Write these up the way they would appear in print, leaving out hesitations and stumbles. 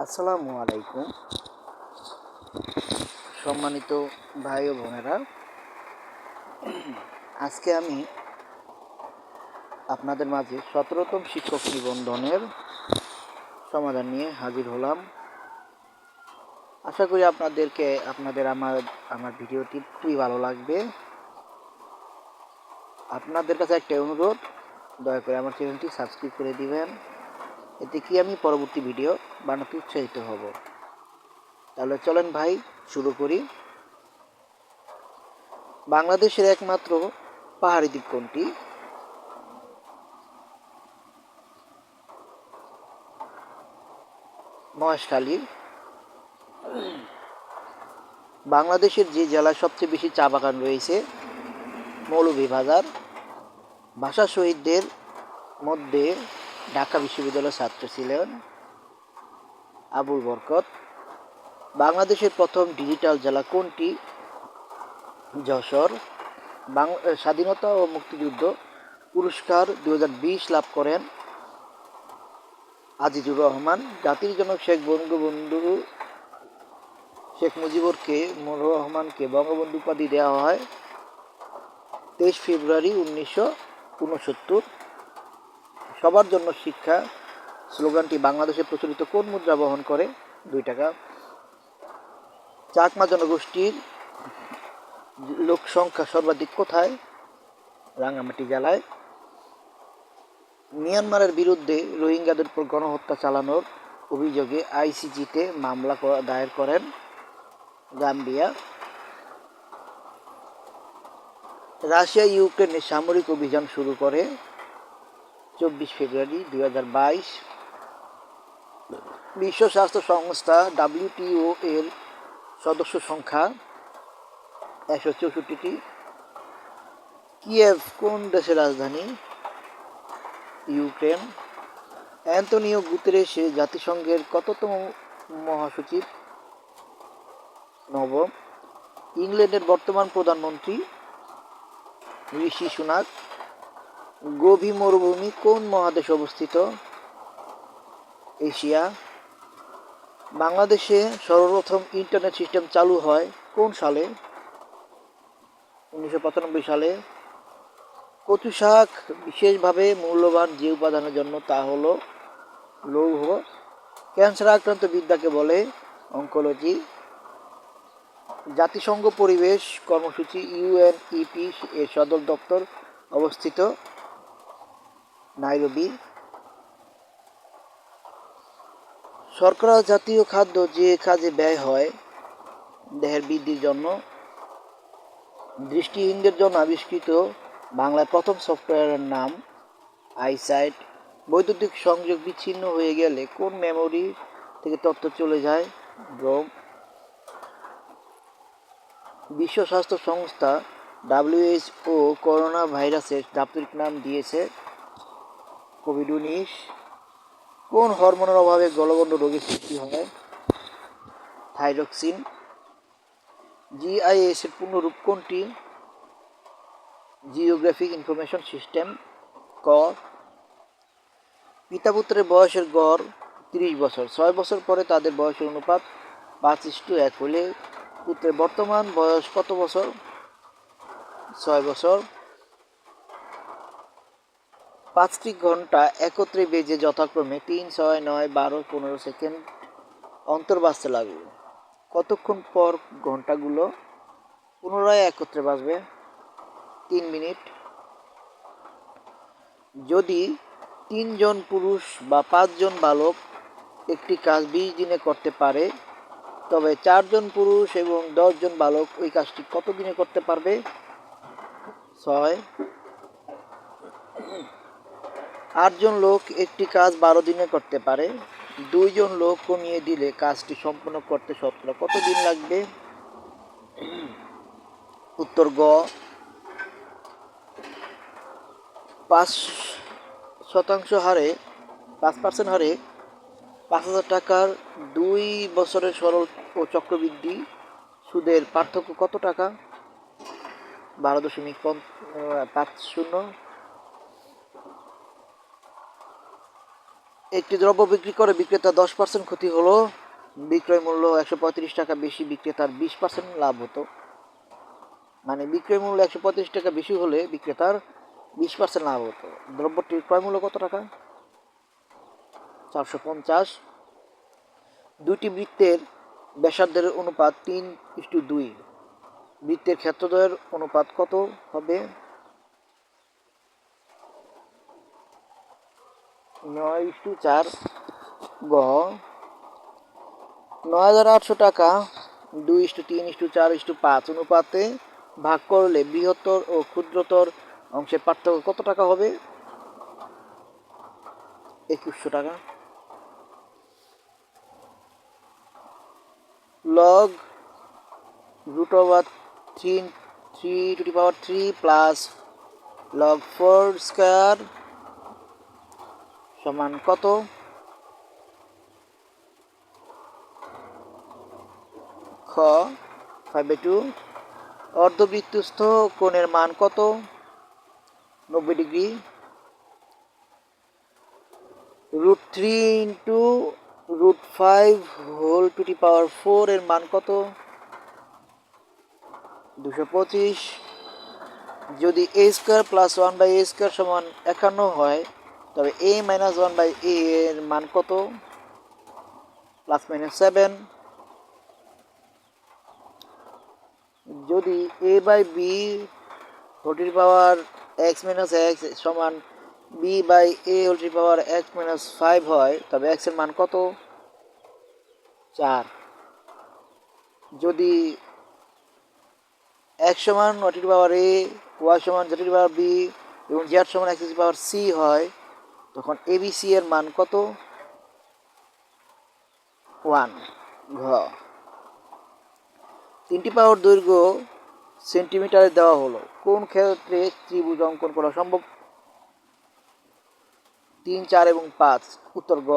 আসসালামু আলাইকুম সম্মানিত ভাই ও বোনেরা। আজকে আমি আপনাদের মাঝে 17তম শিক্ষক নিবন্ধনের সমাধান নিয়ে হাজির হলাম। আশা করি আপনাদের আমার ভিডিওটি খুবই ভালো লাগবে। আপনাদের কাছে একটা অনুরোধ, দয়া করে আমার চ্যানেলটি সাবস্ক্রাইব করে দিবেন, এতে কি আমি পরবর্তী ভিডিও বানাতে উৎসাহিত হব। তাহলে চলেন ভাই শুরু করি। বাংলাদেশের একমাত্র পাহাড়ি দ্বীপ কোনটি? মহেশখালী। বাংলাদেশের যে জেলায় সবচেয়ে বেশি চা বাগান রয়েছে? মৌলভীবাজার। ভাষা শহীদদের মধ্যে ঢাকা বিশ্ববিদ্যালয়ের ছাত্র ছিলেন আবুল বরকত। বাংলাদেশের প্রথম ডিজিটাল জেলা কোনটি? যশোর। স্বাধীনতা ও মুক্তিযুদ্ধ পুরস্কার 2020 লাভ করেন আজিজুর রহমান। জাতির জনক বঙ্গবন্ধু শেখ মুজিবুর রহমানকে বঙ্গবন্ধু উপাধি দেওয়া হয় 23 ফেব্রুয়ারি 1969। সবার জন্য শিক্ষা স্লোগানটি বাংলাদেশে প্রচলিত কোন মুদ্রা বহন করে? 2 টাকা। চাকমা জনগোষ্ঠীর লোক সংখ্যা সর্বাধিক কোথায়? রাঙ্গামাটি জেলায়। মিয়ানমারের বিরুদ্ধে রোহিঙ্গাদের উপর গণহত্যা চালানোর অভিযোগে আইসিজিতে মামলা দায়ের করেন গাম্বিয়া। রাশিয়া ইউক্রেনে সামরিক অভিযান শুরু করে 24 ফেব্রুয়ারি 2022। বিশ্ব স্বাস্থ্য সংস্থা WTO এর সদস্য সংখ্যা 164টি। কিয়েভ কোন দেশের রাজধানী? ইউক্রেন। অ্যান্তোনিও গুতেরেস জাতিসংঘের কততম মহাসচিব? নবম। ইংল্যান্ডের বর্তমান প্রধানমন্ত্রী ঋষি সুনাক। গোবি মরুভূমি কোন মহাদেশে অবস্থিত? এশিয়া। বাংলাদেশে সর্বপ্রথম ইন্টারনেট সিস্টেম চালু হয় কোন সালে? 1995 সালে। কচু শাক বিশেষভাবে মূল্যবান যে উপাদানের জন্য তা হলো লৌহ। ক্যান্সার আক্রান্ত বিদ্যাকে বলে অঙ্কোলজি। জাতিসংঘ পরিবেশ কর্মসূচি UNEP এর সদর দপ্তর অবস্থিত নাইরোবি। শর্করা জাতীয় খাদ্য যে কাজে ব্যয় হয় দেহের বৃদ্ধির জন্য। দৃষ্টিহীনদের জন্য আবিষ্কৃত বাংলায় প্রথম সফটওয়্যারের নাম আইসাইট। বৈদ্যুতিক সংযোগ বিচ্ছিন্ন হয়ে গেলে কোন মেমোরি থেকে তথ্য চলে যায়? রোম। বিশ্ব স্বাস্থ্য সংস্থা WHO করোনা ভাইরাসের দাপ্তরিক নাম দিয়েছে কোভিড-19। কোন হরমোনের অভাবে গলগণ্ড রোগের সৃষ্টি হয়? থাইরক্সিন। GIS এর পূর্ণরূপ কোনটি? Geographic information system. ক। পিতা পুত্রের বয়সের গড় 30 বছর। 6 বছর পরে তাদের বয়সের অনুপাত 5:1 হলে পুত্রের বর্তমান বয়স কত বছর? 6 বছর। 5টি ঘন্টা একত্রে বেজে যথাক্রমে 3, 6, 9, 12, 15 সেকেন্ড অন্তর বাজতে লাগলো। কতক্ষণ পর ঘন্টাগুলো পুনরায় একত্রে বাজবে? 3 মিনিট। যদি 3 জন পুরুষ বা 5 জন বালক একটি কাজ 20 দিনে করতে পারে, তবে 4 জন পুরুষ এবং 10 জন বালক ওই কাজটি কত দিনে করতে পারবে? 6। 8 জন লোক একটি কাজ 12 দিনে করতে পারে। 2 জন লোক কমিয়ে দিলে কাজটি সম্পূর্ণ করতে শতকরা কত দিন লাগবে? উত্তর গ। 5% হারে 5% হারে 5,000 টাকার 2 বছরের সরল ও চক্রবৃদ্ধি সুদের পার্থক্য কত টাকা? 12.50। একটি দ্রব্য বিক্রি করে বিক্রেতা 10% ক্ষতি হলো, বিক্রয় মূল্য 135 টাকা বেশি, বিক্রেতার 20% লাভ হতো। মানে বিক্রয় মূল্য 135 টাকা বেশি হলে বিক্রেতার 20% লাভ হতো। দ্রব্যটির ক্রয় মূল্য কত টাকা? 450। দুইটি বৃত্তের ব্যাসার্ধের অনুপাত 3:2। বৃত্তের ক্ষেত্রদ্বয়ের অনুপাত কত হবে? 9:4। গ 9,800 টাকা 2:3:4:5 অনুপাতে ভাগ করলে বৃহত্তর ও ক্ষুদ্রতর অংশের পার্থক্য কত টাকা হবে? 2100 টাকা। লগ √3 প্লাস লগ 4 স্কয়ার সমান কত? খ 5/2। অর্ধবৃত্তস্থ কোণের মান কত? 90 degree. √3 into √5 whole to the power 4 এর মান কত? 225। যদি a square plus 1/a square সমান 51 হয়, তবে a মাইনাস 1/a এর মান কত? +7। যদি a/b whole to the power x minus x সমান b/a whole to the power x minus 5 হয়, তবে x এর মান কত? 4। যদি x সমান y two the power a, y সমান z two the power b এবং z সমান x two the power c হয়, তখন abc এর মান কত? 1। ঘ 3টি বাহুর দৈর্ঘ্য সেন্টিমিটারে দেওয়া হলো, কোন ক্ষেত্রে ত্রিভুজ অঙ্কন করা সম্ভব? 3, 4 এবং 5। উত্তর গ।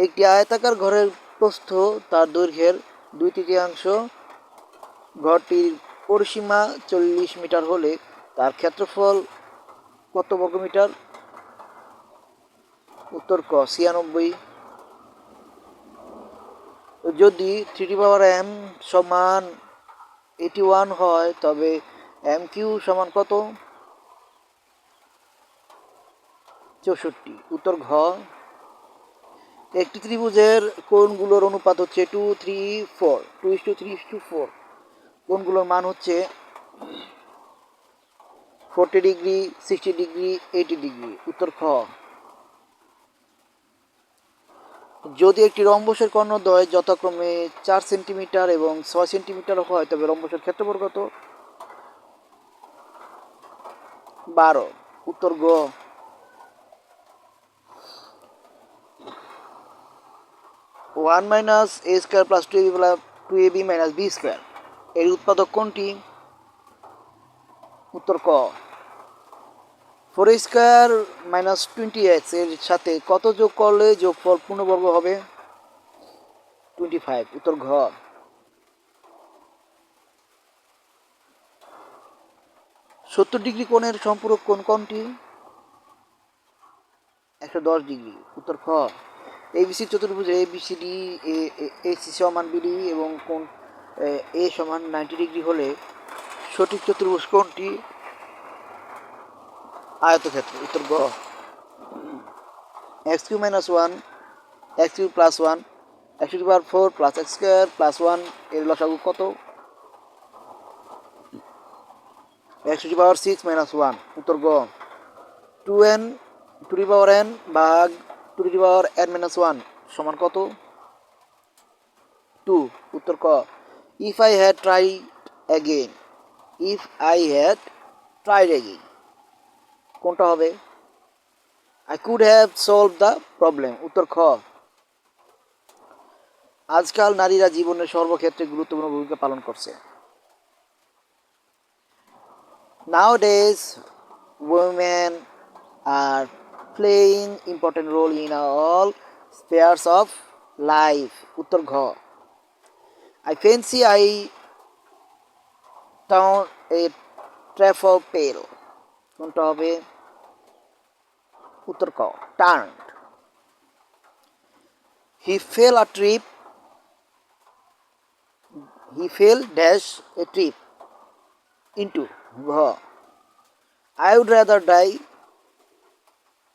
একটি আয়তাকার ঘরের প্রস্থ তার দৈর্ঘ্যের 2/3। ঘরটির পরিসীমা 40 মিটার হলে তার ক্ষেত্রফল কত বর্গমিটার? উত্তর ক 96। যদি 3m সমান 81 হয়, তবে mq সমান কত? 64। উত্তর ঘ। একটি ত্রিভুজের কোণগুলোর অনুপাত হচ্ছে 2:3:4 কোণগুলোর মান হচ্ছে 40 ডিগ্রি, 60 ডিগ্রি, 80 ডিগ্রি। উত্তর খ। যদি একটি রম্বসের কর্ণদ্বয় যথাক্রমে 4 সেন্টিমিটার এবং 6 সেন্টিমিটার হয়, তবে রম্বসের ক্ষেত্রফল কত? 12। উত্তর গ। One minus a square plus 2ab minus b square এর উৎপাদক কোনটি? উত্তর ক 4 স্কয়ার মাইনাস 20x এর সাথে কত যোগ করলে যোগফল পূর্ণবর্গ হবে? 25। উত্তর ঘ। সত্তর ডিগ্রি কোণের সম্পূরক কোণ কোনটি? 110 ডিগ্রি। উত্তর খ। এবিসি চতুর্ভুজ এবিসিডি এসি সমান বিডি এবং কোণ এ সমান 90 ডিগ্রি হলে সঠিক চতুর্ভুজ কোনটি? আয়তক্ষেত্র। উত্তর গ। x³ - 1 x³ + 1 x⁴ plus x² plus 1 এর লসাগু কত? x⁴ - 1। উত্তর গ। 2n ভাগ 2n - 1 সমান কত? 2। উত্তর ক। If I had tried again কোনটা হবে? I could have solved the problem. উত্তর খ। আজকাল নারীরা জীবনের সর্বক্ষেত্রে গুরুত্বপূর্ণ ভূমিকা পালন করছে। Nowadays, women are playing important role in all spheres of life. উত্তর ঘ। I fancy I found a trifle pale. কোনটা হবে? উত্তর ক turned. He fell a trip. He fell dash a trip into. ঘ I would rather die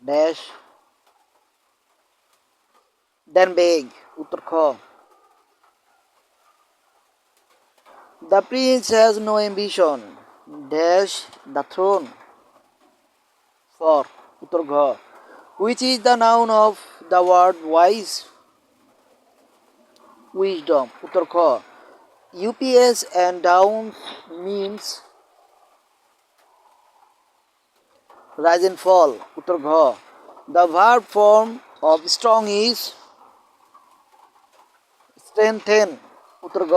dash than beg. উত্তর খ The prince has no ambition dash the throne for. উত্তর ঘ Which is the noun of the word wise? Wisdom. উত্তর খ UPS and down means rise and fall. উত্তর ঘ The verb form of strong is strengthen. উত্তর ঘ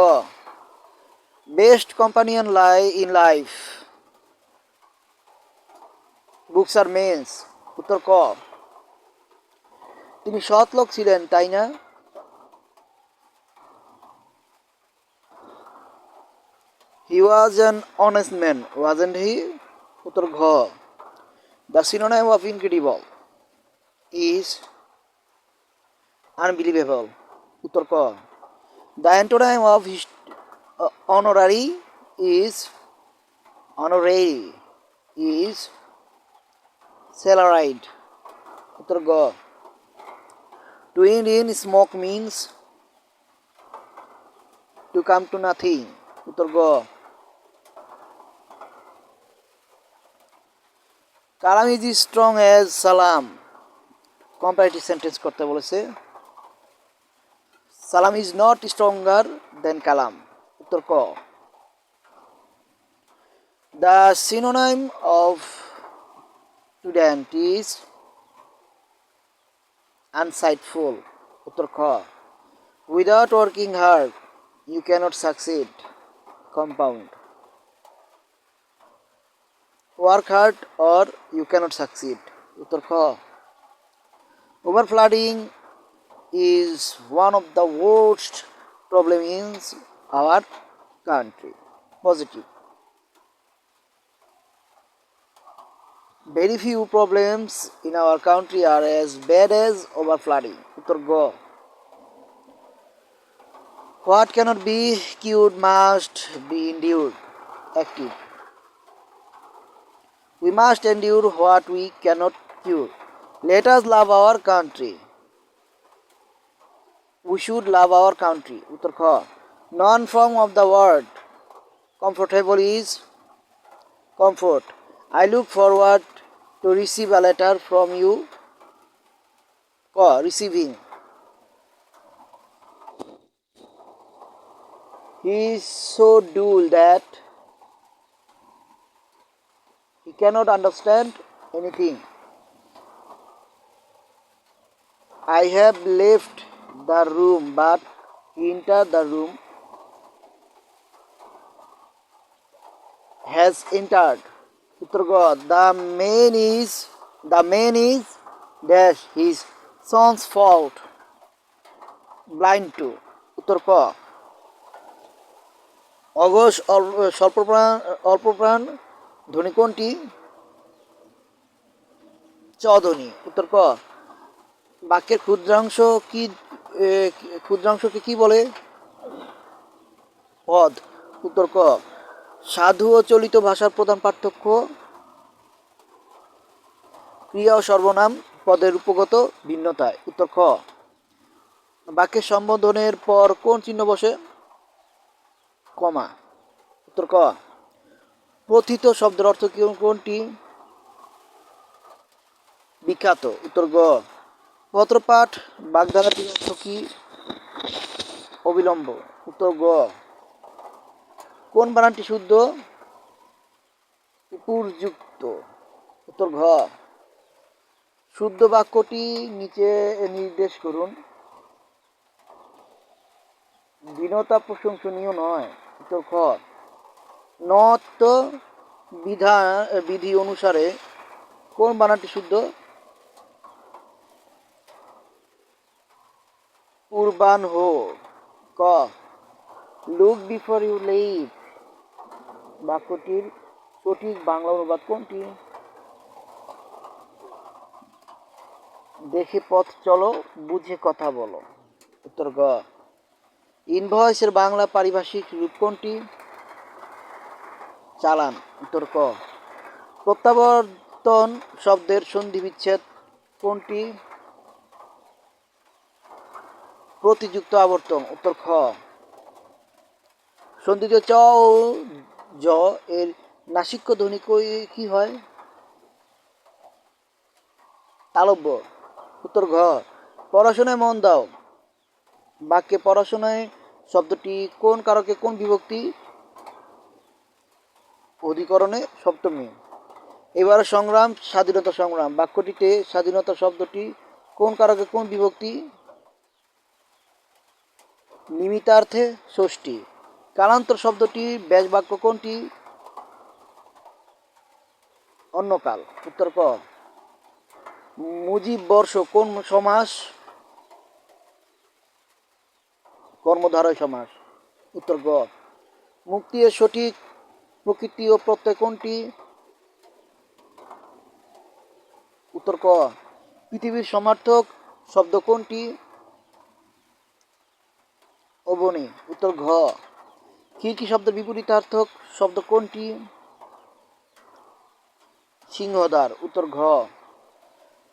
Best companion lie in life. Books are means. উত্তর ক তিনি সৎ লোক ছিলেন তাই না? He was an honest man, wasn't he? উত্তর ঘ The synonym of incredible is unbelievable. উত্তর ক The antonym of honorary is salaried. উত্তর গ To end in smoke means to come to nothing. উত্তর গ Kalam is strong as salam. Comparative sentence করতে বলেছে. Salam is not stronger than kalam. উত্তর ক The synonym of student is insightful. উত্তর খ Without working hard you cannot succeed. Compound. Work hard or you cannot succeed. উত্তর খ Overflooding is one of the worst problems in our country. Positive. Very few problems in our country are as bad as overflooding. উত্তর গ What cannot be cured must be endured. Active. We must endure what we cannot cure. Let us love our country. We should love our country. উত্তর খ Non form of the word comfortable is comfort. I look forward to receive a letter from you. ক Receiving. He is so dull that he cannot understand anything. I have left the room, but he entered the room. Has entered. উত্তর গ The man is dash his son's fault. Blind to. উত্তর ক অঘোষ অল্পপ্রাণ ধ্বনি কোনটি? চ ধ্বনি. উত্তর ক বাক্যের ক্ষুদ্রাংশকে কি বলে? পদ. উত্তর ক সাধু ও চলিত ভাষার প্রধান পার্থক্য? ক্রিয়া ও সর্বনাম পদের রূপগত ভিন্নতায়. উত্তর খ বাক্যের সম্বোধনের পর কোন চিহ্ন বসে? কমা. উত্তর ক প্রথিত শব্দের অর্থ কোনটি? বিখ্যাত. উত্তর গ পত্রপাঠ বাগধারাটির অর্থ কি? অবিলম্ব. উত্তর গ কোন বানানটি শুদ্ধ? উপযুক্ত. উত্তর ঘ শুদ্ধ বাক্যটি নিচে নির্দেশ করুন. দীনতা প্রশংসনীয় নয়. উত্তর খ নত বিধি অনুসারে কোন বানানটি শুদ্ধ? পূর্বাহ্ন. ক লুক বিফোর ইউ লিভ বাক্যটির সঠিক বাংলা অনুবাদ কোনটি? দেখে পথ চলো, বুঝে কথা বলো. উত্তর গ। ইনভয়েসের বাংলা পারিভাষিক রূপ কোনটি? চালান। উত্তর ক। প্রত্যাবর্তন শব্দের সন্ধি বিচ্ছেদ কোনটি? প্রতিযুক্ত আবর্তন। উত্তর খ। সন্ধিত চ ও জ এর নাসিক্য ধ্বনি কি হয়? তালব্য। উত্তর ঘ। পড়াশোনায় মন দাও বাক্যে পড়াশোনায় শব্দটি কোন কারকে কোন বিভক্তি অধিকরণে সপ্তমী? এবার সংগ্রাম স্বাধীনতা সংগ্রাম বাক্যটিতে স্বাধীনতা শব্দটি কোন কারকে কোন বিভক্তি নিমিত্তার্থে ষষ্ঠী? কালান্তর শব্দটি ব্যাস বাক্য কোনটি? অন্যকাল। উত্তর ক। মুজিব বর্ষ কোন সমাস? কর্মধারয় সমাস। উত্তর গ। মুক্তি এর সঠিক প্রকৃতি ও প্রত্যয় কোনটি? উত্তর ক। পৃথিবীর সমার্থক শব্দ কোনটি? অবনী। উত্তর ঘ। খিড়কি শব্দের বিপরীতার্থক শব্দ কোনটি? সিংহদ্বার। উত্তর ঘ।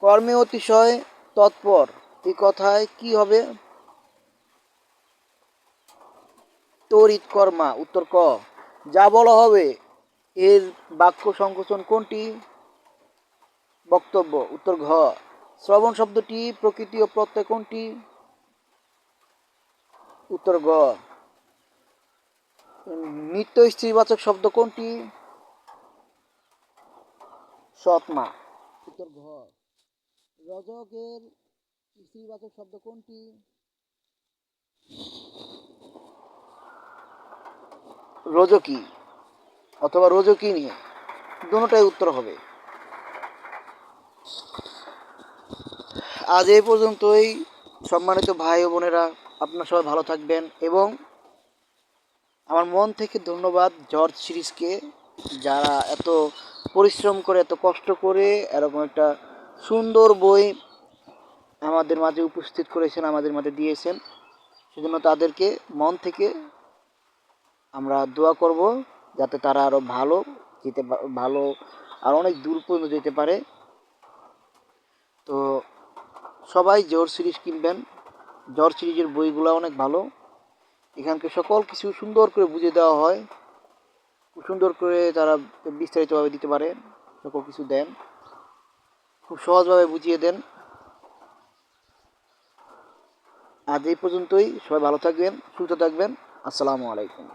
কর্মে অতিশয় তৎপর এই কথায় কি হবে? তড়িৎ কর্মা। উত্তর ক। যা বলা হবে এর বাক্য সংকোচন কোনটি? বক্তব্য। উত্তর ঘ। শ্রবণ শব্দটি প্রকৃতি ও প্রত্যয় কোনটি? উত্তর গ। নিত্য স্ত্রীবাচক শব্দ কোনটি? সৎমা। উত্তর ঘ। রজকের স্ত্রীবাচক শব্দ কোনটি? রজকী অথবা রজকিনী, দুটোটাই উত্তর হবে। আজ এই পর্যন্তই। সম্মানিত ভাই ও বোনেরা, আপনারা সবাই ভালো থাকবেন এবং আমার মন থেকে ধন্যবাদ জর্জ সিরিজকে, যারা এত পরিশ্রম করে এত কষ্ট করে এরকম একটা সুন্দর বই আমাদের মাঝে উপস্থিত করেছেন, আমাদের মাঝে দিয়েছেন। সেজন্য তাদেরকে মন থেকে আমরা দোয়া করব যাতে তারা আরও ভালো আর অনেক দূর পর্যন্ত যেতে পারে। তো সবাই জর্জ সিরিজ কিনবেন। জর্জ সিরিজের বইগুলো অনেক ভালো। এখানকে সকল কিছু সুন্দর করে বুঝিয়ে দেওয়া হয়, খুব সুন্দর করে তারা বিস্তারিতভাবে দিতে পারে, সকল কিছু দেন, খুব সহজভাবে বুঝিয়ে দেন। আজ এই পর্যন্তই। সবাই ভালো থাকবেন, সুস্থ থাকবেন। আসসালামু আলাইকুম।